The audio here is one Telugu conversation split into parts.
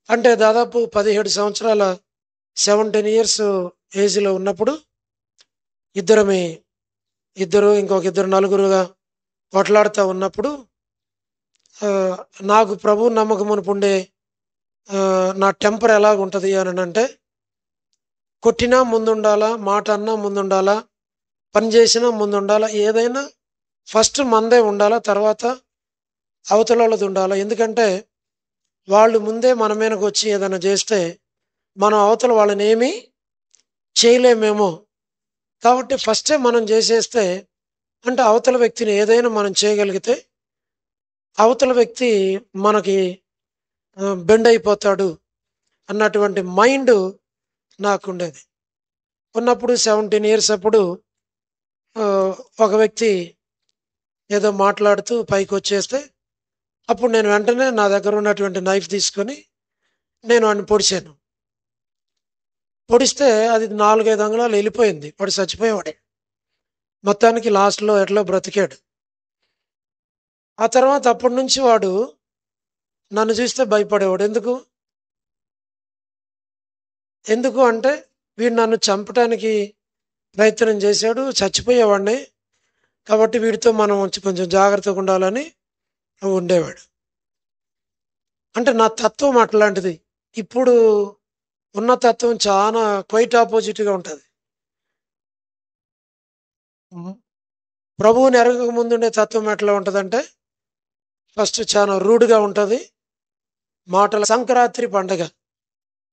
అంటే దాదాపు 17 సంవత్సరాల 17 ఇయర్స్ ఏజ్‌లో ఉన్నప్పుడు ఇద్దరమే ఇద్దరు ఇంకొక ఇద్దరు నలుగురుగా కొట్లాడుతా ఉన్నప్పుడు ఆహ్, నాకు ప్రభువు నమ్మకమునుపుండే నా టెంపర్ ఎలాగుంటది అనంటే కొట్టినా ముందుండాలా, మాట అన్నా ముందుండాలా, పని చేసినా ముందుండాలా, ఏదైనా ఫస్ట్ మనదే ఉండాలా, తర్వాత అవతలోళ్ళది ఉండాలా. ఎందుకంటే వాళ్ళు ముందే మన మీదకొచ్చి ఏదైనా చేస్తే మనం అవతల వాళ్ళనేమి చేయలేమేమో. కాబట్టి ఫస్టే మనం చేసేస్తే అంటే అవతల వ్యక్తిని ఏదైనా మనం చేయగలిగితే అవతల వ్యక్తి మనకి బెండ్ అయిపోతాడు అన్నటువంటి మైండు నాకుండేది. ఉన్నప్పుడు 17 ఇయర్స్ అప్పుడు ఆహ్, ఒక వ్యక్తి ఏదో మాట్లాడుతూ పైకొచ్చేస్తే అప్పుడు నేను వెంటనే నా దగ్గర ఉన్నటువంటి నైఫ్ తీసుకొని నేను వాడిని పొడిచాను. పొడిస్తే అది 4, 5 అంగుళాలు ఎళ్ళిపోయింది. వాడు చచ్చిపోయేవాడే. మొత్తానికి లాస్ట్‌లో ఎట్లో బ్రతికాడు. ఆ తర్వాత అప్పటినుంచి వాడు నన్ను చూస్తే భయపడేవాడు. ఎందుకు అంటే వీడు నన్ను చంపటానికి ప్రయత్నం చేశాడు. చచ్చిపోయేవాడిని. కాబట్టి వీడితో మనం కొంచెం జాగ్రత్తగా ఉండాలని ఉండేవాడు. అంటే నా తత్వం అట్లాంటిది. ఇప్పుడు ఉన్న తత్వం చానా క్వైట్ అపోజిట్‌గా ఉంటది. హ్మ్. ప్రభువుని ఎరగక ముందుండే తత్వం ఎట్లా ఉంటదంటే ఫస్ట్ చాలా రూడ్‌గా ఉంటది. మాటల సంక్రాంతి పండగ.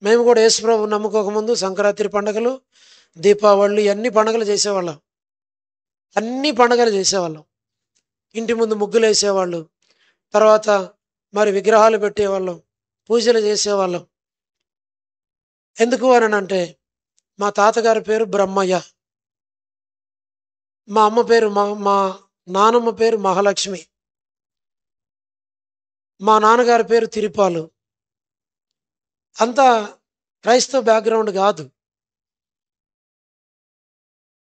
మేము కూడా యేసు ప్రభువుని నమ్ముకోకముందు సంక్రాంతి పండుగలు, దీపావళి అన్ని పండుగలు చేసేవాళ్ళం. అన్ని పండుగలు చేసేవాళ్ళం. ఇంటి ముందు ముగ్గులేసేవాళ్ళు. తర్వాత మరి విగ్రహాలు పెట్టేవాళ్ళం. పూజలు చేసేవాళ్ళం. ఎందుకు అనంటే మా తాతగారి పేరు బ్రహ్మయ్య. మా అమ్మ పేరు మా నానమ్మ పేరు మహాలక్ష్మి. మా నాన్నగారి పేరు తిరుపాలు. అంతా క్రైస్తవ బ్యాక్‌గ్రౌండ్ గాదు.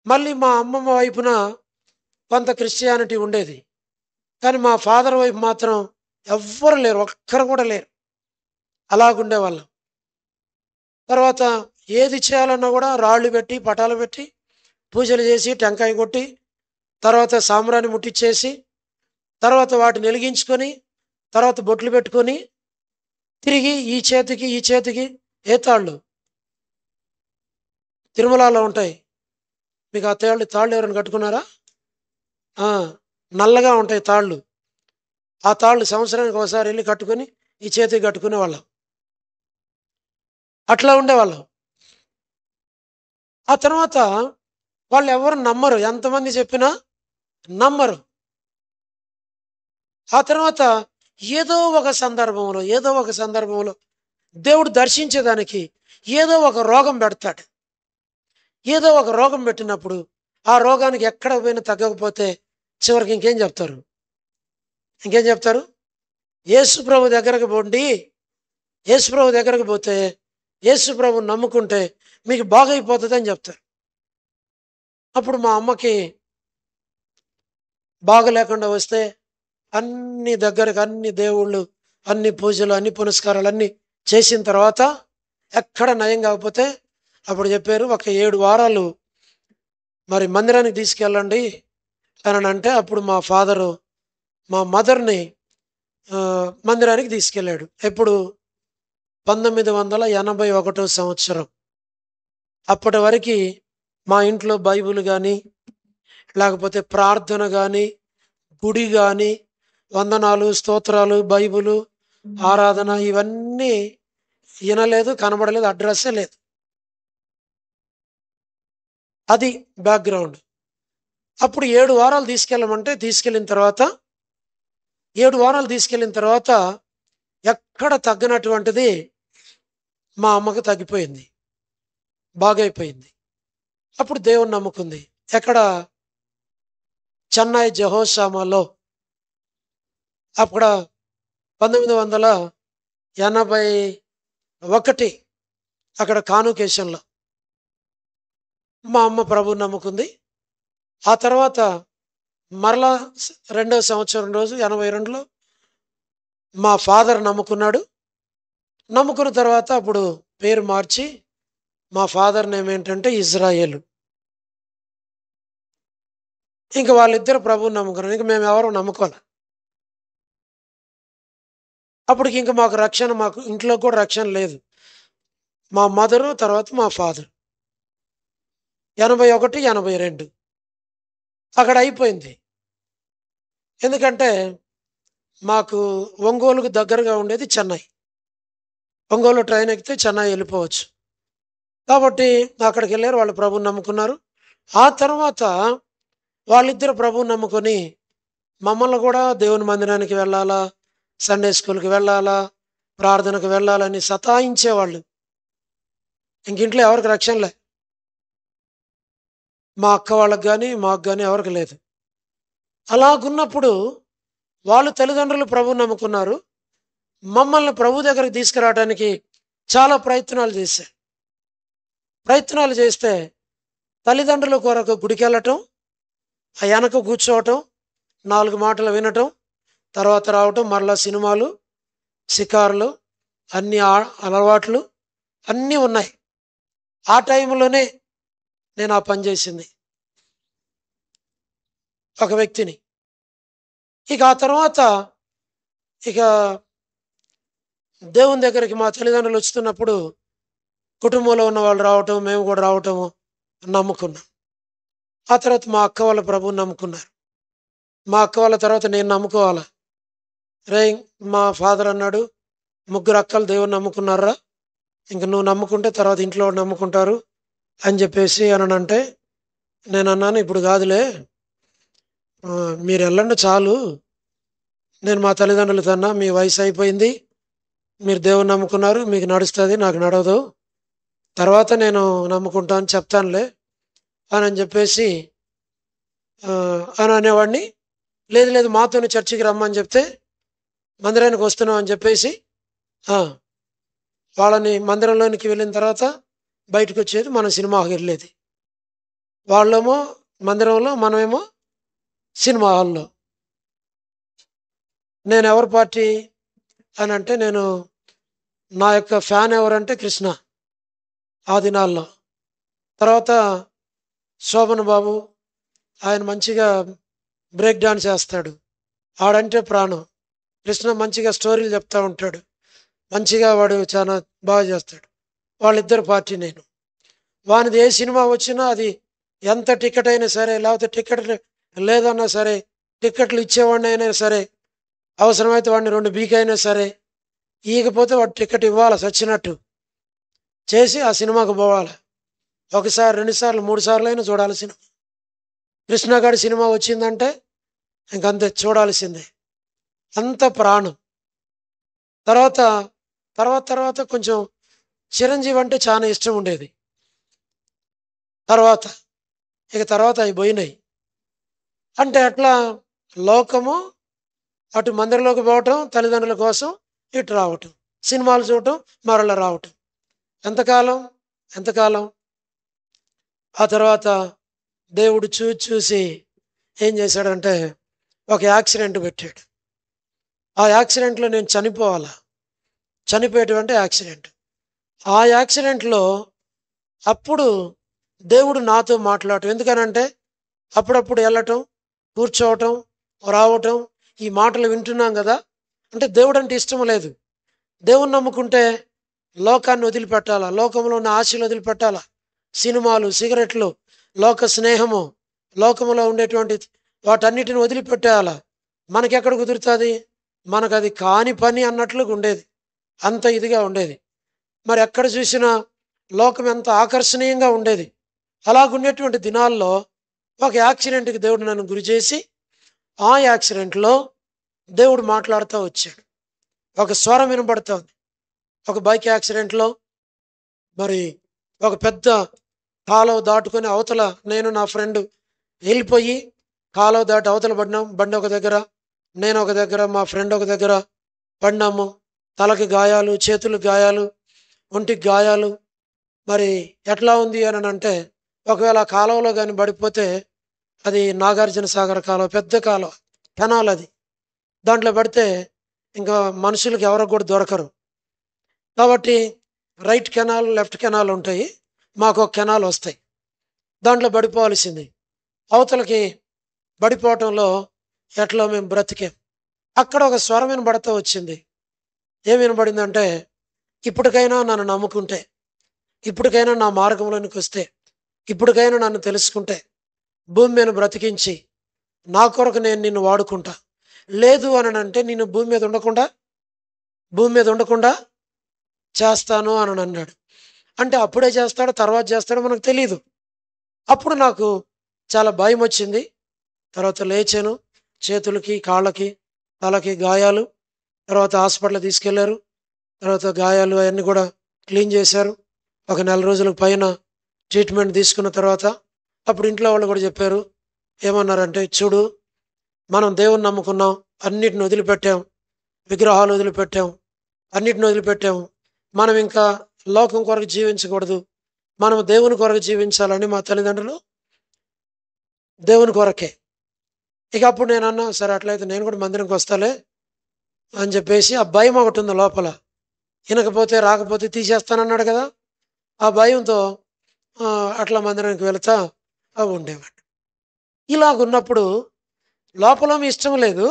మళ్ళీ మా అమ్మమ్మ వైపున కొంత క్రిస్టియానిటీ ఉండేది. కానీ మా ఫాదర్ వైపు మాత్రం ఎవ్వరు లేరు. ఒక్కరు కూడా లేరు. అలాగుండేవాళ్ళం. తర్వాత ఏది చేయాలన్నా గూడా రాళ్ళు పెట్టి, పటాలు పెట్టి, పూజలు చేసి, టెంకాయ కొట్టి, తర్వాత సాంబ్రాణి ముట్టిచ్చేసి, తర్వాత వాటిని ఎలిగించుకొని, తర్వాత బొట్లు పెట్టుకొని, తిరిగి ఈ చేతికి ఏ తాళ్ళు తిరుమలలో ఉంటాయి. మీకు ఆ తాళ్ళు ఎవరైనా కట్టుకున్నారా? ఆ! నల్లగా ఉంటాయి తాళ్ళు. ఆ తాళ్ళు సంవత్సరానికి ఒకసారి ఎళ్లి కట్టుకొని, ఈ చేతికి కట్టుకునేవాళ్ళం. అట్లా ఉండేవాళ్ళం. ఆ తర్వాత వాళ్ళెవ్వరు నమ్మరు. ఎంతమంది చెప్పినా నమ్మరు. ఆ తర్వాత ఏదో ఒక సందర్భంలో దేవుడు దర్శించేదానికి ఏదో ఒక రోగం పెడతాడు. ఏదో ఒక రోగం పెట్టినప్పుడు, ఆ రోగానికి ఎక్కడ పోయినా తగ్గకపోతే చివరికి ఇంకేం చెప్తారు? యేసు ప్రభు దగ్గరకు పొండి. యేసు ప్రభు దగ్గరకు పోతే, యేసు ప్రభువుని నమ్ముకుంటే మీకు బాగైపోతదని చెప్తారు. అప్పుడు మా అమ్మకి బాగలేకుండా వస్తే అన్ని దగ్గరకి అన్ని దేవుళ్ళు, అన్ని పూజలు, అన్ని పునస్కారాలన్నీ చేసిన తర్వాత ఎక్కడ నయం కాకపోతే అప్పుడు చెప్పారు, "ఒక 7 వారాలు మరి మందిరానికి తీసుకెళ్ళండి" అనంటే అప్పుడు మా ఫాదరు మా మదర్‌ని మందిరానికి తీసుకెళ్ళాడు. ఎప్పుడు 1981 సంవత్సరం. అప్పటి వరకి మా ఇంట్లో బైబిల్ గాని, లేకపోతే ప్రార్థన గాని, గుడి గాని, వందనాలు, స్తోత్రాలు, బైబిలు, ఆరాధన ఇవన్నీ ఇనలేదు, కనబడలేదు, అడ్రస్సే లేదు. అది బ్యాక్‌గ్రౌండ్. అప్పుడు 7 వారాలు తీసుకెళ్ళమంటే తీసుకెళ్ళిన తర్వాత 7 వారాలు తీసుకెళ్ళిన తర్వాత ఎక్కడ తగ్గనటువంటిది మా అమ్మకి తగ్గిపోయింది. బాగైపోయింది. అప్పుడు దేవుడిని నమ్ముకుంది. ఎక్కడ చెన్నై జెహోషామాలో అక్కడ 1981 అక్కడ కాన్వొకేషన్‌లో మా అమ్మ ప్రభువుని నమ్ముకుంది. ఆ తర్వాత మరలా రెండో సంవత్సరం రోజు 82లో మా ఫాదర్ నమ్ముకున్నాడు. నమ్ముకున్న తర్వాత అప్పుడు పేరు మార్చి మా ఫాదర్ నేమ్ ఏంటంటే ఇజ్రాయేలు. ఇంక వాళ్ళిద్దరు ప్రభువుని నమ్ముకున్నారు. ఇంక మేము ఎవరు నమ్ముకోలే. అప్పటికి ఇంక మాకు రక్షణ, మాకు ఇంట్లో కూడా రక్షణ లేదు. మా మదరు, తర్వాత మా ఫాదర్. 81, 82 అక్కడ అయిపోయింది. ఎందుకంటే మాకు ఒంగోలుకు దగ్గరగా ఉండేది చెన్నై. ఒంగోలు ట్రైన్ ఎక్కితే చెన్నై వెళ్ళిపోవచ్చు. కాబట్టి అక్కడికి వెళ్ళారు, వాళ్ళు ప్రభువుని నమ్ముకున్నారు. ఆ తర్వాత వాళ్ళిద్దరు ప్రభువుని నమ్ముకొని మమ్మల్ని కూడా దేవుని మందిరానికి వెళ్ళాలా, సండే స్కూల్కి వెళ్ళాలా, ప్రార్థనకు వెళ్ళాలని సతాయించేవాళ్ళు. ఇంక ఇంట్లో ఎవరికి రక్షణలే. మా అక్క వాళ్ళకి కానీ మాకు కానీ ఎవరికి లేదు. అలాగున్నప్పుడు వాళ్ళు తల్లిదండ్రులు ప్రభువుని నమ్ముకున్నారు. మమ్మల్ని ప్రభు దగ్గరికి తీసుకురావడానికి చాలా ప్రయత్నాలు చేశారు. ప్రయత్నాలు చేస్తే తల్లిదండ్రుల కొరకు గుడికి వెళ్ళటం, ఆ వెనక కూర్చోవటం, 4 మాటలు వినటం, తర్వాత రావటం, మరలా సినిమాలు, షికారులు, అన్ని అలవాట్లు అన్నీ ఉన్నాయి. ఆ టైంలోనే నేను ఆ పని చేసింది ఒక వ్యక్తిని. ఇక ఆ తర్వాత ఇక దేవుని దగ్గరికి మా తల్లిదండ్రులు వస్తున్నప్పుడు కుటుంబంలో ఉన్న వాళ్ళు రావటం, మేము కూడా రావటము నమ్ముకున్నాం. ఆ తర్వాత మా అక్క వాళ్ళ ప్రభువుని నమ్ముకున్నారు. మా అక్క వాళ్ళ తర్వాత నేను నమ్ముకోవాలా. రే, మా ఫాదర్ అన్నాడు, 3 అక్కలు దేవుని నమ్ముకున్నారా, ఇంక నువ్వు నమ్ముకుంటే తర్వాత ఇంట్లో వాళ్ళు నమ్ముకుంటారు అని చెప్పేసి అంటే నేను అన్నాను, ఇప్పుడు కాదులే, మీరు వెళ్ళండి చాలు, నేను మా తల్లిదండ్రులు కన్నా మీ వయసు అయిపోయింది, మీరు దేవుని నమ్ముకున్నారు, మీకు నడుస్తుంది, నాకు నడవదు, తర్వాత నేను నమ్ముకుంటాను చెప్తానులే అని చెప్పేసి అని అనేవాడిని. లేదు లేదు, మాతోనే చర్చికి రమ్మని చెప్తే మందిరానికి వస్తున్నాం అని చెప్పేసి వాళ్ళని మందిరంలోనికి వెళ్ళిన తర్వాత బయటకు వచ్చేది, మనం సినిమాకి వెళ్ళేది. వాళ్ళేమో మందిరంలో, మనమేమో సినిమా హాల్లో. నేను ఎవరి పార్టీ అని అంటే, నేను నా యొక్క ఫ్యాన్ ఎవరంటే కృష్ణ ఆ దినాల్లో. తర్వాత శోభన్ బాబు, ఆయన మంచిగా బ్రేక్ డాన్స్ చేస్తాడు, ఆడంటే ప్రాణం. కృష్ణ మంచిగా స్టోరీలు చెప్తూ ఉంటాడు, మంచిగా వాడు చాలా బాగా చేస్తాడు. వాళ్ళిద్దరు పార్టీ నేను. వానిది ఏ సినిమా వచ్చినా అది ఎంత టికెట్ అయినా సరే, లేకపోతే టికెట్ లేదన్నా సరే, టికెట్లు ఇచ్చేవాడిని అయినా సరే, అవసరమైతే వాడిని 2 బీకైనా సరే, ఇకపోతే వాడు టికెట్ ఇవ్వాలి చచ్చినట్టు చేసి ఆ సినిమాకు పోవాలి. 1 సారి 2 సార్లు 3 సార్లు అయినా చూడాలి సినిమా. కృష్ణగాడి సినిమా వచ్చిందంటే ఇంకంతే, చూడాల్సిందే, అంత ప్రాణం. తర్వాత తర్వాత తర్వాత కొంచెం చిరంజీవి అంటే చాలా ఇష్టం ఉండేది. తర్వాత అవి పోయినాయి. అంటే అట్లా లోకము, అటు మందిరంలోకి పోవటం తల్లిదండ్రుల కోసం, ఇటు రావటం, సినిమాలు చూడటం, మరలా రావటం. ఎంతకాలం. ఆ తర్వాత దేవుడు చూసి ఏం చేశాడంటే ఒక యాక్సిడెంట్ పెట్టాడు. ఆ యాక్సిడెంట్లో నేను చనిపోయేటువంటి యాక్సిడెంట్. ఆ యాక్సిడెంట్లో అప్పుడు దేవుడు నాతో మాట్లాడటం. ఎందుకనంటే అప్పుడప్పుడు వెళ్ళటం, కూర్చోవటం, రావటం, ఈ మాటలు వింటున్నాం కదా. అంటే దేవుడు అంటే ఇష్టం లేదు. దేవుని నమ్ముకుంటే లోకాన్ని వదిలిపెట్టాలా, లోకంలో ఉన్న ఆశలు వదిలిపెట్టాలా, సినిమాలు, సిగరెట్లు, లోక స్నేహము, లోకంలో ఉండేటువంటి వాటన్నిటిని వదిలిపెట్టేయాలా. మనకెక్కడ కుదురుతుంది, మనకు అది కాని పని అన్నట్లుగా ఉండేది, అంత ఇదిగా ఉండేది. మరి ఎక్కడ చూసినా లోకం ఎంత ఆకర్షణీయంగా ఉండేది. అలాగుండేటువంటి దినాల్లో ఒక యాక్సిడెంట్కి దేవుడు నన్ను గురి చేసి, ఆ యాక్సిడెంట్లో దేవుడు మాట్లాడుతూ వచ్చాడు. ఒక స్వరం వినబడుతోంది. ఒక బైక్ యాక్సిడెంట్లో మరి ఒక పెద్ద కాలువ దాటుకొని అవతల నేను నా ఫ్రెండ్ వెళ్ళిపోయి కాలువ దాటి అవతల పడినాం. బండి ఒక దగ్గర, నేను ఒక దగ్గర, మా ఫ్రెండ్ ఒక దగ్గర పడినాము. తలకి గాయాలు, చేతులకు గాయాలు, ఒంటికి గాయాలు. మరి ఎట్లా ఉంది అని అంటే, ఒకవేళ ఆ కాలువలో కానీ పడిపోతే, అది నాగార్జున సాగర్ కాలువ, పెద్ద కాలువ, కెనాల్ అది. దాంట్లో పడితే ఇంకా మనుషులకు ఎవరికి కూడా దొరకరు. కాబట్టి రైట్ కెనాల్, లెఫ్ట్ కెనాల్ ఉంటాయి. మాకు ఒక కెనాల్ వస్తాయి. దాంట్లో పడిపోవాల్సింది. అవతలకి పడిపోవటంలో ఎట్లా మేము బ్రతికాం. అక్కడ ఒక స్వరం వినబడుతూ వచ్చింది. ఏం వినబడిందంటే, ఇప్పటికైనా నన్ను నమ్ముకుంటే, ఇప్పటికైనా నా మార్గంలోనికి వస్తే, ఇప్పటికైనా నన్ను తెలుసుకుంటే, భూమి మీద బ్రతికించి నా కొరకు నేను నిన్ను వాడుకుంటా. లేదు అని అంటే నిన్ను భూమి మీద ఉండకుండా చేస్తాను అని అన్నాడు. అంటే అప్పుడే చేస్తాడో తర్వాత చేస్తాడో మనకు తెలియదు. అప్పుడు నాకు చాలా భయం వచ్చింది. తర్వాత లేచాను. చేతులకి, కాళ్ళకి, తలకి గాయాలు. తర్వాత హాస్పిటల్ తీసుకెళ్లారు. తర్వాత గాయాలు అవన్నీ కూడా క్లీన్ చేశారు. ఒక నెల రోజులకు పైన ట్రీట్మెంట్ తీసుకున్న తర్వాత అప్పుడు ఇంట్లో వాళ్ళు కూడా చెప్పారు. ఏమన్నారంటే, చూడు, మనం దేవుని నమ్ముకున్నాం, అన్నిటిని వదిలిపెట్టాం, విగ్రహాలు వదిలిపెట్టాం, అన్నిటిని వదిలిపెట్టాము. మనం ఇంకా లోకం కొరకు జీవించకూడదు, మనం దేవుని కొరకు జీవించాలని మా తల్లిదండ్రులు దేవుని కొరకే. ఇక అప్పుడు నేను అన్నా, సరే అట్లయితే నేను కూడా మందిరంకి వస్తాలే అని చెప్పేసి. ఆ భయం ఒకటి ఉంది లోపల. వినకపోతే రాకపోతే తీసేస్తానన్నాడు కదా, ఆ భయంతో అట్లా మందిరానికి వెళుతా ఉండేవాడు. ఇలాగున్నప్పుడు లోపల ఇష్టం లేదు,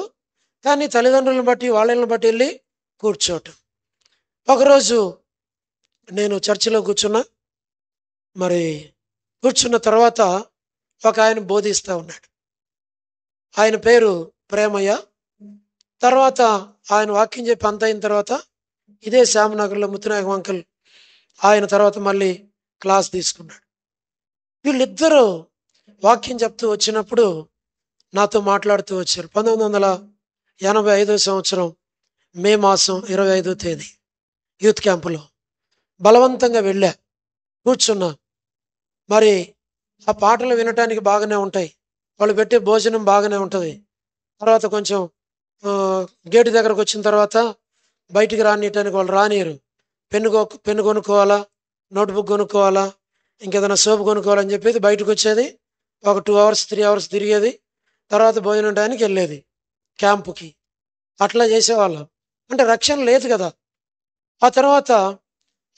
కానీ తల్లిదండ్రులను బట్టి వాళ్ళని బట్టి వెళ్ళి కూర్చోవటం. ఒకరోజు నేను చర్చిలో కూర్చున్నా. మరి కూర్చున్న తర్వాత ఒక ఆయన బోధిస్తూ ఉన్నాడు. ఆయన పేరు ప్రేమయ్య. తర్వాత ఆయన వాక్యం చెప్పి అంత అయిన తర్వాత ఇదే శ్యామనగర్లో ముత్తునాయకం అంకుల్ ఆయన తర్వాత మళ్ళీ క్లాస్ తీసుకున్నాడు. వీళ్ళిద్దరూ వాక్యం చెప్తూ వచ్చినప్పుడు నాతో మాట్లాడుతూ వచ్చారు. 1985 సంవత్సరం మే మాసం 25వ తేదీ యూత్ క్యాంపులో బలవంతంగా వెళ్ళా, కూర్చున్నా. మరి ఆ పాటలు వినటానికి బాగానే ఉంటాయి, వాళ్ళు పెట్టే భోజనం బాగానే ఉంటుంది. తర్వాత కొంచెం గేటు దగ్గరకు వచ్చిన తర్వాత బయటికి రానియటానికి వాళ్ళు రానియరు. పెన్ను కొనుక్కోవాలా, నోట్బుక్ కొనుక్కోవాలా, ఇంకేదైనా సోపు కొనుక్కోవాలని చెప్పేది బయటకు వచ్చేది. ఒక 2 అవర్స్ 3 అవర్స్ తిరిగేది. తర్వాత భోజనం టైంకి వెళ్ళేది క్యాంపుకి. అట్లా చేసేవాళ్ళం. అంటే రక్షణ లేదు కదా. ఆ తర్వాత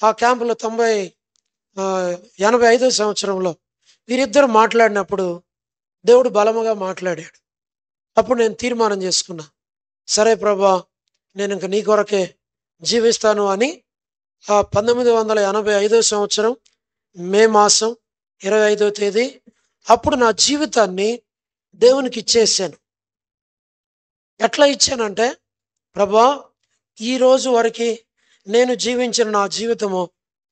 ఆ క్యాంపులో 85వ సంవత్సరంలో వీరిద్దరు మాట్లాడినప్పుడు దేవుడు బలముగా మాట్లాడాడు. అప్పుడు నేను తీర్మానం చేసుకున్నా, సరే ప్రభా, నేను ఇంక నీ కొరకే జీవిస్తాను అని. ఆ 1985వ సంవత్సరం మే మాసం 25వ తేదీ అప్పుడు నా జీవితాన్ని దేవునికి ఇచ్చేసాను. ఎట్లా ఇచ్చానంటే, ప్రభా, ఈరోజు వరకు నేను జీవించిన నా జీవితము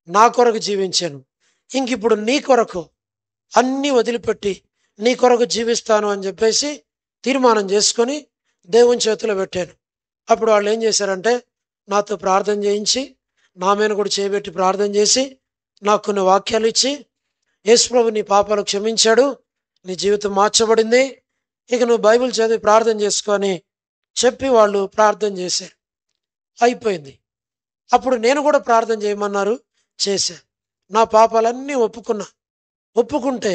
నా కొరకు జీవించాను, ఇంక ఇప్పుడు నీ కొరకు అన్నీ వదిలిపెట్టి నీ కొరకు జీవిస్తాను అని చెప్పేసి తీర్మానం చేసుకొని దేవుని చేతిలో పెట్టాను. అప్పుడు వాళ్ళు ఏం చేశారంటే, నాతో ప్రార్థన చేయించి, నా మీద కూడా చేయబెట్టి ప్రార్థన చేసి నాకు కొన్ని వాక్యాలు ఇచ్చి, యేసుప్రభు నీ పాపాలు క్షమించాడు, నీ జీవితం మార్చబడింది, ఇక నువ్వు బైబిల్ చదివి ప్రార్థన చేసుకొని చెప్పి వాళ్ళు ప్రార్థన చేశారు. అయిపోయింది. అప్పుడు నేను కూడా ప్రార్థన చేయమన్నారు, చేశా. నా పాపాలన్నీ ఒప్పుకుంటే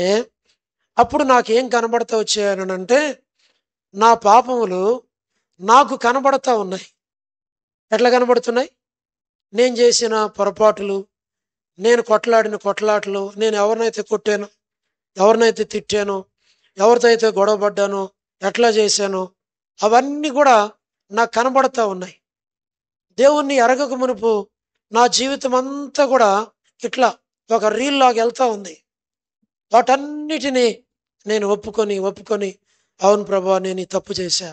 అప్పుడు నాకేం కనబడతా వచ్చాయనంటే, నా పాపములు నాకు కనబడతా ఉన్నాయి. ఎట్లా కనబడుతున్నాయి? నేను చేసిన పొరపాటులు, నేను కొట్లాడిన కొట్లాటలు, నేను ఎవరినైతే కొట్టానో, ఎవరినైతే తిట్టానో, ఎవరితో అయితే గొడవ పడ్డానో, ఎట్లా చేశానో అవన్నీ కూడా నాకు కనబడతా ఉన్నాయి. దేవుణ్ణి ఎరగక మునుపు నా జీవితం అంతా కూడా ఇట్లా ఒక రీల్ లాగా వెళ్తూ ఉంది. వాటన్నిటినీ నేను ఒప్పుకొని అవును ప్రభా, నేను ఈ తప్పు చేశా,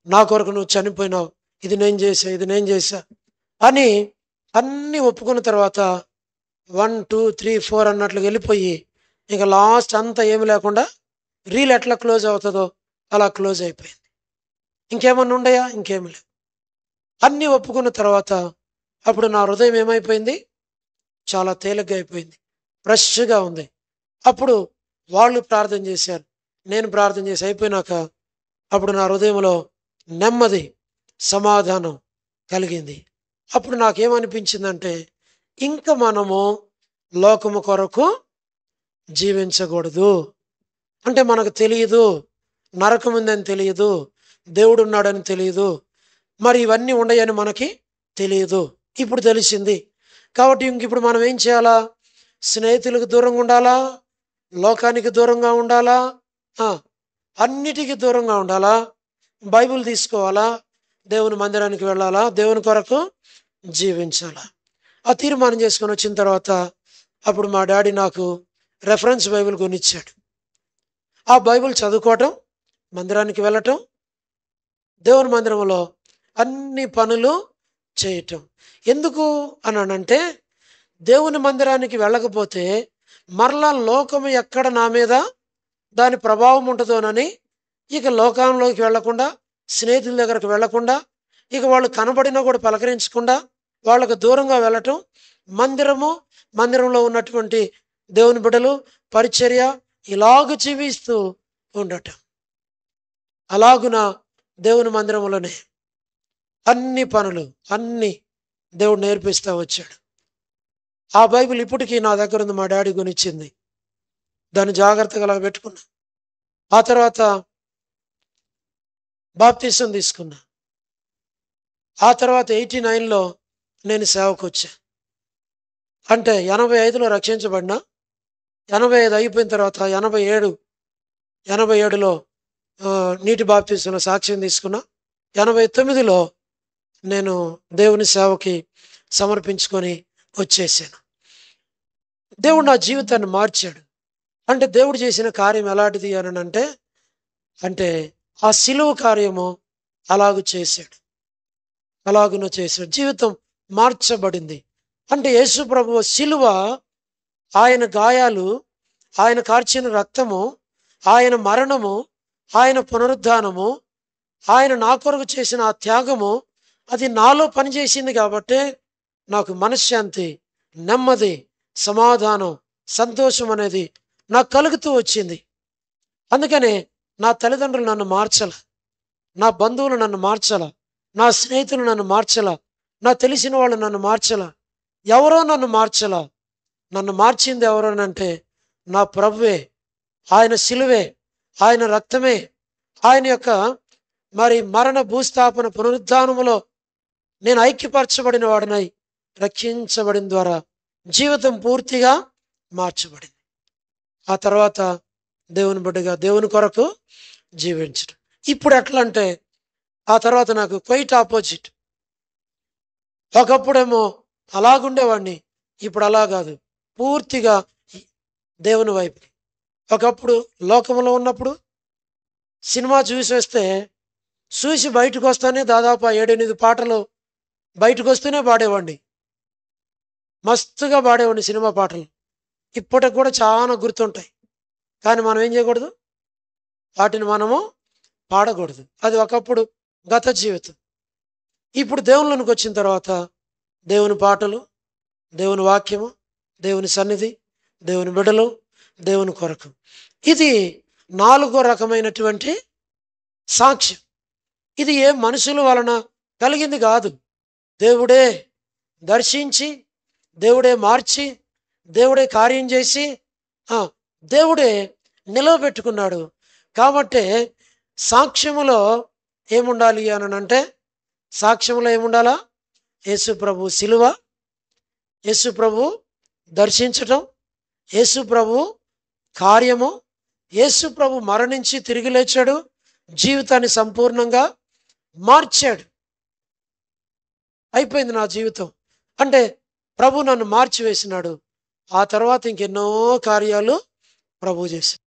నా కొరకు నువ్వు చనిపోయినావు, ఇది నేను చేశా అని అన్నీ ఒప్పుకున్న తర్వాత 1 2 3 4 అన్నట్లు వెళ్ళిపోయి ఇక లాస్ట్ అంతా ఏమి లేకుండా రీల్ ఎట్లా క్లోజ్ అవుతుందో అలా క్లోజ్ అయిపోయింది. ఇంకేమన్నా ఉండయా? ఇంకేమి లేవు. అన్నీ ఒప్పుకున్న తర్వాత అప్పుడు నా హృదయం ఏమైపోయింది? చాలా తేలిగ్గా అయిపోయింది, ఫ్రెష్గా ఉంది. అప్పుడు వాళ్ళు ప్రార్థన చేశారు, నేను ప్రార్థన చేసి అయిపోయినాక అప్పుడు నా హృదయంలో నెమ్మది, సమాధానం కలిగింది. అప్పుడు నాకేమనిపించిందంటే, ఇంకా మనము లోకము కొరకు జీవించకూడదు. అంటే మనకు తెలియదు, నరకం ఉందని తెలియదు, దేవుడు ఉన్నాడని తెలియదు, మరి ఇవన్నీ ఉండయని మనకి తెలియదు. ఇప్పుడు తెలిసింది. కాబట్టి ఇప్పుడు మనం ఏం చేయాలా? స్నేహితులకు దూరంగా ఉండాలా? లోకానికి దూరంగా ఉండాలా? ఆ! అన్నిటికి దూరంగా ఉండాలా? బైబిల్ తీసుకోవాలా? దేవుని మందిరానికి వెళ్ళాలా? దేవుని కొరకు జీవించాలా? ఆ తీర్మానం చేసుకొని వచ్చిన తర్వాత అప్పుడు మా డాడీ నాకు రెఫరెన్స్ బైబిల్ కొనిచ్చాడు. ఆ బైబిల్ చదువుకోవటం, మందిరానికి వెళ్ళటం, దేవుని మందిరంలో అన్ని పనులు చేయటం. ఎందుకు అనంటే దేవుని మందిరానికి వెళ్ళకపోతే మరలా లోకము ఎక్కడ నా మీద దాని ప్రభావం ఉంటుందోనని ఇక లోకంలోకి వెళ్లకుండా, స్నేహితుల దగ్గరకు వెళ్లకుండా, ఇక వాళ్ళు కనబడినా కూడా పలకరించకుండా వాళ్ళకు దూరంగా వెళ్ళటం, మందిరంలో ఉన్నటువంటి దేవుని బిడ్డలు పరిచర్య ఇలాగ జీవిస్తూ ఉండటం. అలాగున దేవుని మందిరంలోనే అన్ని పనులు అన్ని దేవుడు నేర్పిస్తూ వచ్చాడు. ఆ బైబిల్ ఇప్పటికీ నా దగ్గర ఉంది. మా డాడీ కొనిచ్చింది. దాన్ని జాగ్రత్తగా అలా పెట్టుకున్నా. ఆ తర్వాత బాప్తిసం తీసుకున్నా. ఆ తర్వాత 89లో నేను సేవకు వచ్చా. అంటే 85లో రక్షించబడినా. 85 అయిపోయిన తర్వాత 87లో నీటి బాప్తిసంలో సాక్ష్యం తీసుకున్నా. 89లో నేను దేవుని సేవకి సమర్పించుకొని వచ్చేసాను. దేవుడు నా జీవితాన్ని మార్చాడు. అంటే దేవుడు చేసిన కార్యం ఎలాంటిది అనంటే, అంటే ఆ సిలువ కార్యము అలాగూ చేశాడు. అలాగున చేశాడు. జీవితం మార్చబడింది. అంటే యేసు ప్రభువు సిలువ, ఆయన గాయాలు, ఆయన కార్చిన రక్తము, ఆయన మరణము, ఆయన పునరుద్ధానము, ఆయన నా కొరకు చేసిన ఆ త్యాగము అది నాలో పనిచేసింది కాబట్టి నాకు మనశ్శాంతి, నెమ్మది, సమాధానం, సంతోషం అనేది నాకు కలుగుతూ వచ్చింది. అందుకనే నా తల్లిదండ్రులు నన్ను మార్చాల, నా బంధువులు నన్ను మార్చాల, నా స్నేహితులు నన్ను మార్చాల, నా తెలిసిన వాళ్ళు నన్ను మార్చాల, ఎవరో నన్ను మార్చాల. నన్ను మార్చింది ఎవరోనంటే నా ప్రభువే, ఆయన సిలువే, ఆయన రక్తమే, ఆయన యొక్క మరి మరణ భూస్థాపన పునరుద్ధానములో నేను ఐక్యపరచబడిన వాడినై రక్షించబడిన ద్వారా జీవితం పూర్తిగా మార్చబడింది. ఆ తర్వాత దేవుని బిడ్డగా దేవుని కొరకు జీవించడం. ఇప్పుడు ఎట్లా అంటే ఆ తర్వాత నాకు క్వైట్ ఆపోజిట్. ఒకప్పుడేమో అలాగుండేవాడిని, ఇప్పుడు అలా కాదు, పూర్తిగా దేవుని వైపు. ఒకప్పుడు లోకంలో ఉన్నప్పుడు సినిమా చూసి బయటకు వస్తానే దాదాపు 7-8 పాటలు బయటకు వస్తూనే పాడేవాడిని. మస్తుగా పాడేవాడిని సినిమా పాటలు. ఇప్పటికి కూడా చాలా గుర్తుంటాయి. కానీ మనం ఏం చేయకూడదు, వాటిని మనము పాడకూడదు. అది ఒకప్పుడు గత జీవితం. ఇప్పుడు దేవుళ్ళనికి వచ్చిన తర్వాత దేవుని పాటలు, దేవుని వాక్యము, దేవుని సన్నిధి, దేవుని బిడ్డలు, దేవుని కొరకు. ఇది 4వ రకమైనటువంటి సాక్ష్యం. ఇది ఏ మనుషుల వలన కలిగింది కాదు. దేవుడే దర్శించి, దేవుడే మార్చి, దేవుడే కార్యం చేసి, దేవుడే నిలవబెట్టుకున్నాడు. కాబట్టి సాక్ష్యములో ఏముండాలి అనంటే, సాక్ష్యములో ఏముండాలా? యేసు ప్రభు సిలువ, యేసు ప్రభు దర్శించటం, యేసు ప్రభు కార్యము, యేసు ప్రభు మరణించి తిరిగి లేచాడు, జీవితాన్ని సంపూర్ణంగా మార్చాడు. అయిపోయింది నా జీవితం. అంటే ప్రభు నన్ను మార్చివేసినాడు. ఆ తర్వాత ఇంకెన్నో కార్యాలు ప్రభు చేశాడు.